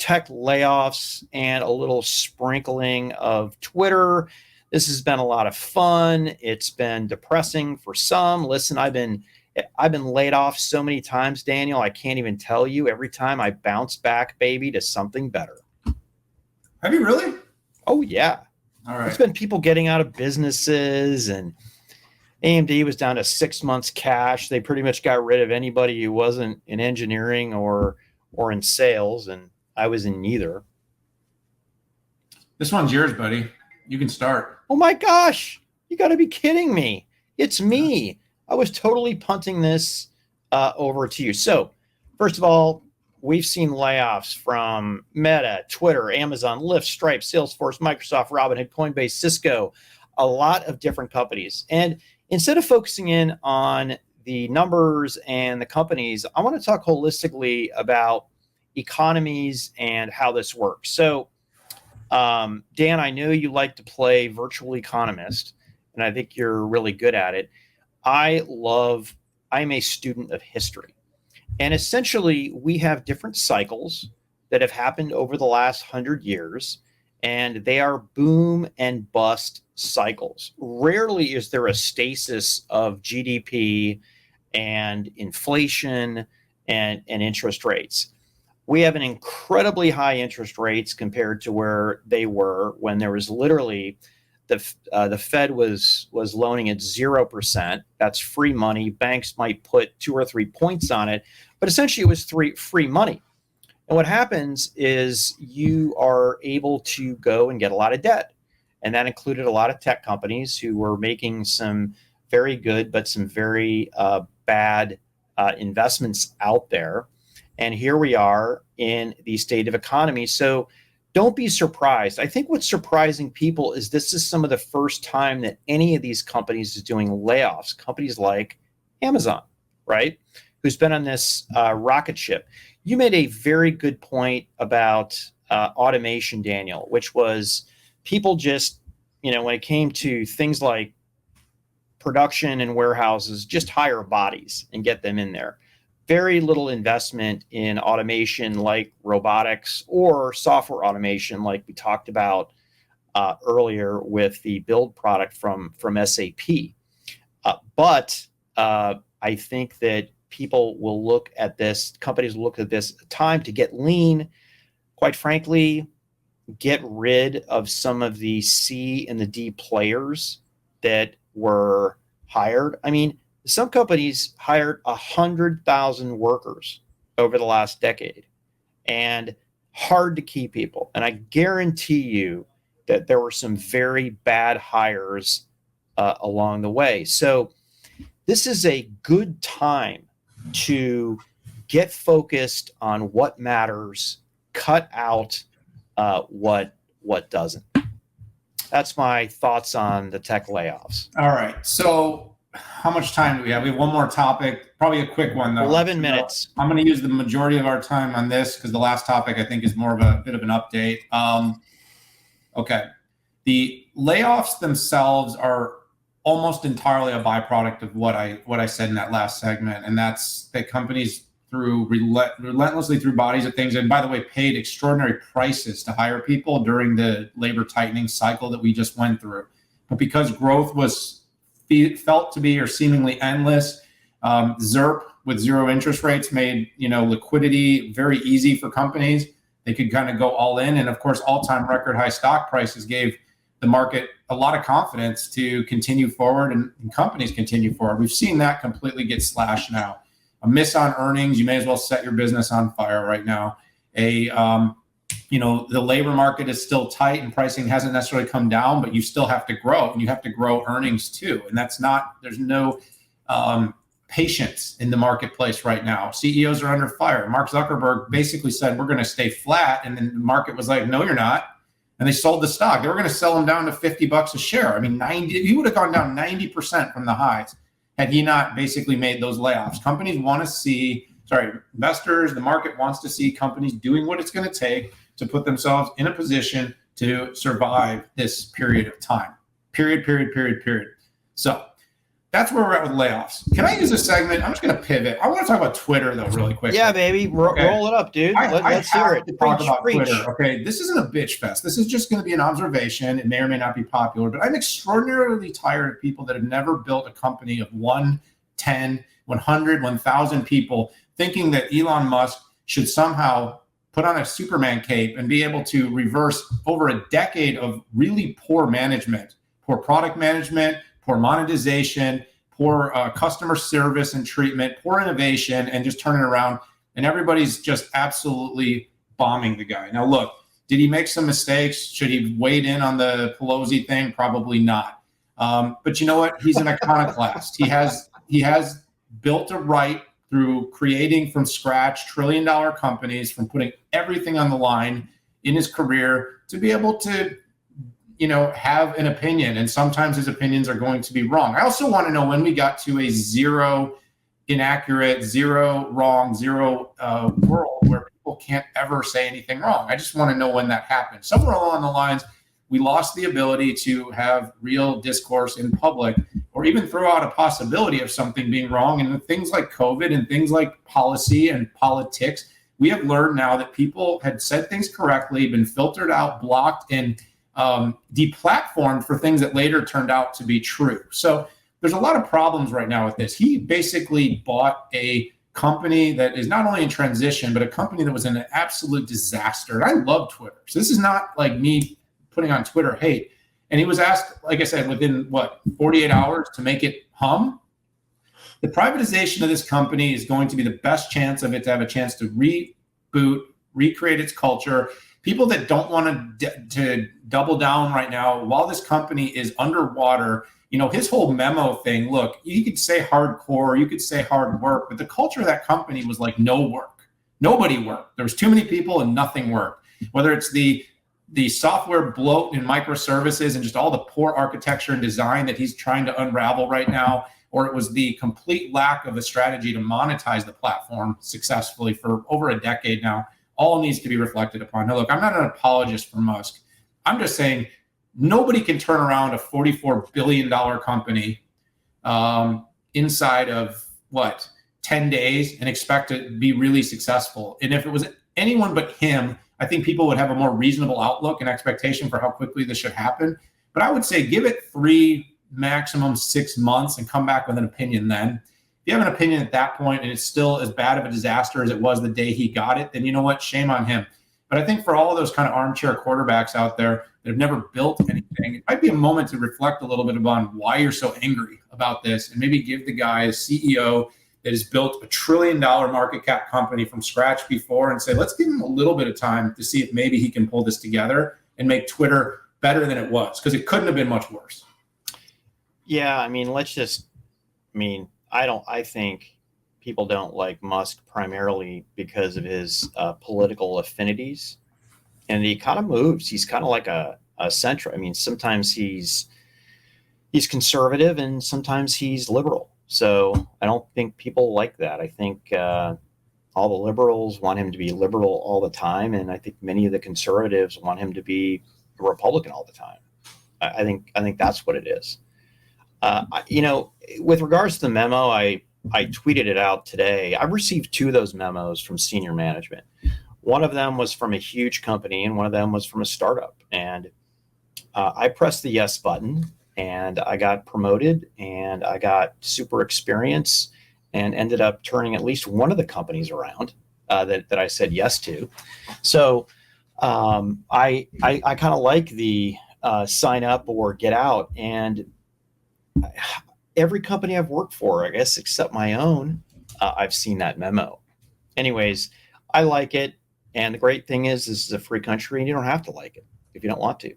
tech layoffs and a little sprinkling of Twitter. This has been a lot of fun. It's been depressing for some. Listen, I've been laid off so many times, Daniel, I can't even tell you. Every time I bounce back, baby, to something better. Have you really? Oh, yeah. All right. It's been people getting out of businesses, and AMD was down to 6 months cash. They pretty much got rid of anybody who wasn't in engineering or in sales, and I was in neither. This one's yours, buddy. You can start. Oh my gosh, you got to be kidding me. It's me. I was totally punting this over to you. So, first of all, we've seen layoffs from Meta, Twitter, Amazon, Lyft, Stripe, Salesforce, Microsoft, Robinhood, Coinbase, Cisco, a lot of different companies. And instead of focusing in on the numbers and the companies, I want to talk holistically about economies and how this works. So, Dan, I know you like to play virtual economist, and I think you're really good at it. I'm a student of history. And essentially, we have different cycles that have happened over the last 100 years, and they are boom and bust cycles. Rarely is there a stasis of GDP and inflation and interest rates. We have an incredibly high interest rates compared to where they were when there was literally the Fed was loaning at 0%. That's free money. Banks might put 2 or 3 points on it, but essentially it was free money. And what happens is you are able to go and get a lot of debt. And that included a lot of tech companies who were making some very good, but some very bad investments out there. And here we are in the state of economy. So don't be surprised. I think what's surprising people is this is some of the first time that any of these companies is doing layoffs. Companies like Amazon, right? Who's been on this rocket ship. You made a very good point about automation, Daniel, which was people just, when it came to things like production and warehouses, just hire bodies and get them in there. Very little investment in automation like robotics or software automation like we talked about earlier with the build product from SAP. But I think that people will look at this, companies will look at this time to get lean, quite frankly, get rid of some of the C and the D players that were hired. I mean, some companies hired 100,000 workers over the last decade, and hard to keep people. And I guarantee you that there were some very bad hires along the way. So this is a good time to get focused on what matters, cut out what doesn't. That's my thoughts on the tech layoffs. All right. So how much time do we have? We have one more topic, probably a quick one though. 11 minutes. I'm going to use the majority of our time on this because the last topic I think is more of a bit of an update. Okay. The layoffs themselves are almost entirely a byproduct of what I said in that last segment. And that's that companies through relentlessly through bodies of things. And by the way, paid extraordinary prices to hire people during the labor tightening cycle that we just went through. But because growth was felt to be or seemingly endless, ZIRP with zero interest rates made liquidity very easy for companies. They could kind of go all in. And of course, all-time record high stock prices gave the market a lot of confidence to continue forward and companies continue forward. We've seen that completely get slashed now. A miss on earnings, you may as well set your business on fire right now. The labor market is still tight and pricing hasn't necessarily come down, but you still have to grow and you have to grow earnings too. And there's no patience in the marketplace right now. CEOs are under fire. Mark Zuckerberg basically said, we're going to stay flat. And then the market was like, no, you're not. And they sold the stock. They were going to sell them down to $50 a share. I mean, he would have gone down 90% from the highs had he not basically made those layoffs. Investors, the market wants to see companies doing what it's going to take to put themselves in a position to survive this period of time. Period. So that's where we're at with layoffs. Can I use a segment? I'm just going to pivot. I want to talk about Twitter, though, really quick. Yeah, baby. Roll it up, dude. Let's hear it. To talk about Twitter. Okay, this isn't a bitch fest. This is just going to be an observation. It may or may not be popular, but I'm extraordinarily tired of people that have never built a company of 1, 10, 100, 1,000 people thinking that Elon Musk should somehow put on a Superman cape and be able to reverse over a decade of really poor management, poor product management, poor monetization, poor customer service and treatment, poor innovation, and just turn it around. And everybody's just absolutely bombing the guy. Now, look, did he make some mistakes? Should he weighed in on the Pelosi thing? Probably not. But you know what? He's an iconoclast. He has built a right through creating from scratch trillion-dollar companies, from putting everything on the line in his career to be able to have an opinion, and sometimes his opinions are going to be wrong. I also want to know when we got to a zero inaccurate, zero wrong, zero world where people can't ever say anything wrong. I just want to know when that happened. Somewhere along the lines, we lost the ability to have real discourse in public, or even throw out a possibility of something being wrong. And things like COVID and things like policy and politics, we have learned now that people had said things correctly, been filtered out, blocked, and deplatformed for things that later turned out to be true. So there's a lot of problems right now with this. He basically bought a company that is not only in transition, but a company that was an absolute disaster. And I love Twitter. So this is not like me putting on Twitter hate. And he was asked, like I said, within 48 hours to make it hum. The privatization of this company is going to be the best chance of it to have a chance to reboot, recreate its culture. People that don't want to double down right now while this company is underwater, his whole memo thing, look, you could say hardcore, you could say hard work, but the culture of that company was like no work. Nobody worked. There was too many people and nothing worked. Whether it's the software bloat in microservices and just all the poor architecture and design that he's trying to unravel right now, or it was the complete lack of a strategy to monetize the platform successfully for over a decade now, all needs to be reflected upon. Now, look, I'm not an apologist for Musk. I'm just saying nobody can turn around a $44 billion company inside of 10 days and expect to be really successful. And if it was anyone but him, I think people would have a more reasonable outlook and expectation for how quickly this should happen. But I would say give it 3, maximum 6 months and come back with an opinion then. If you have an opinion at that point and it's still as bad of a disaster as it was the day he got it, then you know what? Shame on him. But I think for all of those kind of armchair quarterbacks out there that have never built anything, it might be a moment to reflect a little bit upon why you're so angry about this, and maybe give the guy a CEO that has built a $1 trillion market cap company from scratch before and say, let's give him a little bit of time to see if maybe he can pull this together and make Twitter better than it was, because it couldn't have been much worse. Yeah, I think people don't like Musk primarily because of his political affinities, and he kind of moves. He's kind of like a centrist. Sometimes he's conservative and sometimes he's liberal. So I don't think people like that. I think all the liberals want him to be liberal all the time, and I think many of the conservatives want him to be a Republican all the time. I think that's what it is. With regards to the memo, I tweeted it out today. I received 2 of those memos from senior management. One of them was from a huge company and one of them was from a startup. And I pressed the yes button and I got promoted and I got super experience and ended up turning at least one of the companies around that I said yes to. So I kind of like the sign up or get out. And every company I've worked for, I guess, except my own, I've seen that memo. Anyways, I like it. And the great thing is this is a free country and you don't have to like it if you don't want to.